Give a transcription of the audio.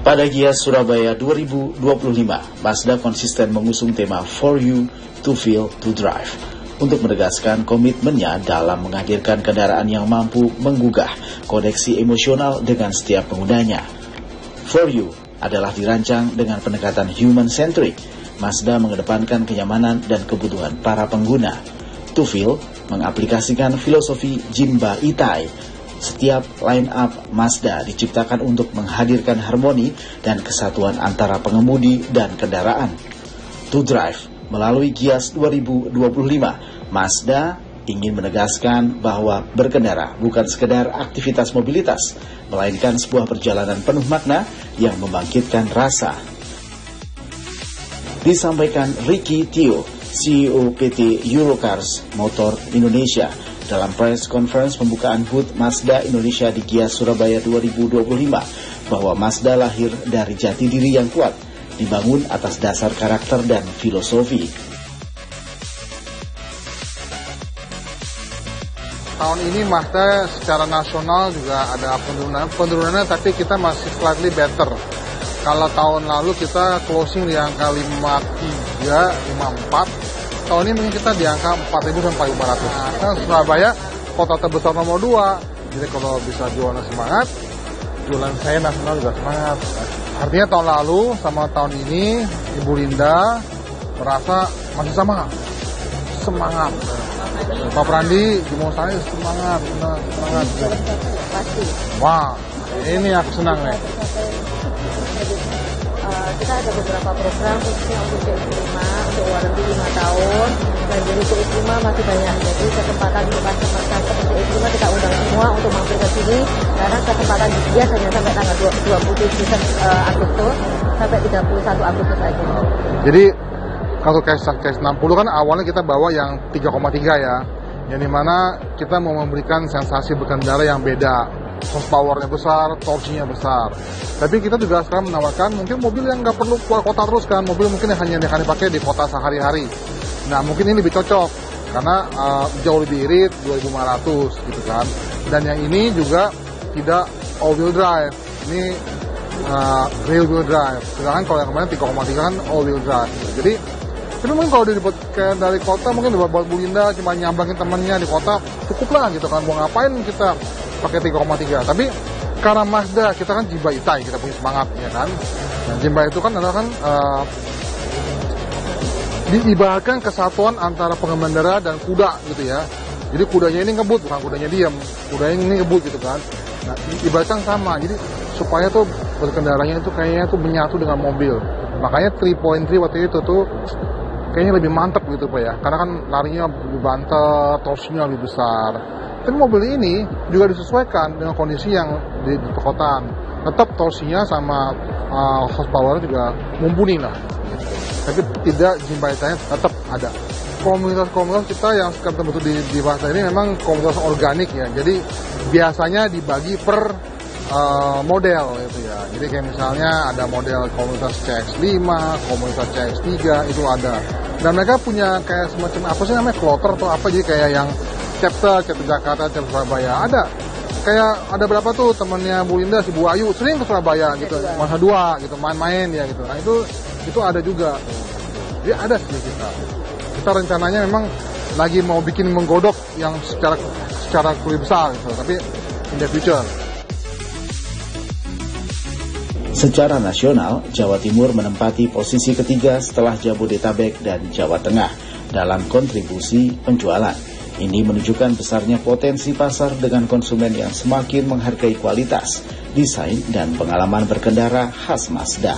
Pada Gias Surabaya 2025, Mazda konsisten mengusung tema For You, To Feel, To Drive untuk menegaskan komitmennya dalam menghadirkan kendaraan yang mampu menggugah koneksi emosional dengan setiap penggunanya. For You adalah dirancang dengan pendekatan human-centric. Mazda mengedepankan kenyamanan dan kebutuhan para pengguna. To Feel mengaplikasikan filosofi Jinba Itai. Setiap line-up Mazda diciptakan untuk menghadirkan harmoni dan kesatuan antara pengemudi dan kendaraan. To Drive, melalui Gias 2025, Mazda ingin menegaskan bahwa berkendara bukan sekedar aktivitas mobilitas, melainkan sebuah perjalanan penuh makna yang membangkitkan rasa. Disampaikan Ricky Tio, CEO PT Eurocars Motor Indonesia, dalam press conference pembukaan booth Mazda Indonesia di Gias Surabaya 2025, bahwa Mazda lahir dari jati diri yang kuat, dibangun atas dasar karakter dan filosofi. Tahun ini Mazda secara nasional juga ada penurunannya, tapi kita masih slightly better. Kalau tahun lalu kita closing di angka 53, 54, tahun ini mungkin kita di angka 4.000 sampai 500. Nah, Surabaya kota terbesar nomor 2, jadi kalau bisa jualan semangat, jualan saya nasional juga semangat. Artinya tahun lalu sama tahun ini Ibu Linda merasa masih sama semangat. Pak Prandi, Jumong saya semangat. Wah, ini aku senang nih. Kita ada beberapa program khususnya untuk CX5, untuk warranty 5 tahun, dan jadi CX5 masih banyak. Jadi kesempatan untuk customer CX5 kita undang semua untuk mampir ke sini, karena kesempatan di Gias hanya sampai tanggal 27 Agustus sampai 31 Agustus saja. Jadi kalau case 60 kan awalnya kita bawa yang 3,3 ya, yang dimana kita mau memberikan sensasi berkendara yang beda. Horsepower-nya besar, torsinya besar. Tapi kita juga sekarang menawarkan mungkin mobil yang nggak perlu keluar kota terus kan, mobil mungkin yang hanya akan dipakai di kota sehari-hari. Nah mungkin ini lebih cocok karena jauh lebih irit, 2.500 gitu kan. Dan yang ini juga tidak all-wheel drive, ini rear-wheel drive. Sedangkan kalau yang kemarin 3,3 kan all-wheel drive. Jadi itu mungkin kalau dari kota mungkin buat Bu Linda cuma nyambangin temennya di kota cukup lah gitu kan. Mau ngapain kita pakai 3,3, tapi karena Mazda kita kan Jinba Itai, kita punya semangat ya kan. Nah, Jinba itu kan adalah kan diibaratkan kesatuan antara pengendara dan kuda gitu ya. Jadi kudanya ini ngebut, bukan kudanya diam, kudanya ini ngebut gitu kan. Nah, ibaratkan sama, jadi supaya tuh berkendaranya itu kayaknya tuh menyatu dengan mobil. Makanya 3.3 waktu itu tuh kayaknya lebih mantap gitu Pak ya, karena kan larinya lebih banter, torsinya lebih besar. Tapi mobil ini juga disesuaikan dengan kondisi yang di perkotaan. Tetap torsinya sama horsepower juga mumpuni lah. Tapi tidak Jinba Itai tetap ada. Komunitas-komunitas kita yang sekarang terbentuk di Mazda ini memang komunitas organik ya. Jadi biasanya dibagi per model gitu ya. Jadi kayak misalnya ada model komunitas CX5, komunitas CX3 itu ada. Dan mereka punya kayak semacam apa sih namanya, kloter atau apa, jadi kayak yang chapter Jakarta, chapter Surabaya ada. Kayak ada berapa tuh temennya Bu Linda, si Bu Ayu sering ke Surabaya gitu, masa 2 gitu, main-main ya gitu. Nah itu ada juga. Jadi ada sih kita rencananya memang lagi mau bikin menggodok yang secara lebih besar gitu, tapi in the future. Secara nasional, Jawa Timur menempati posisi ketiga setelah Jabodetabek dan Jawa Tengah dalam kontribusi penjualan. Ini menunjukkan besarnya potensi pasar dengan konsumen yang semakin menghargai kualitas, desain, dan pengalaman berkendara khas Mazda.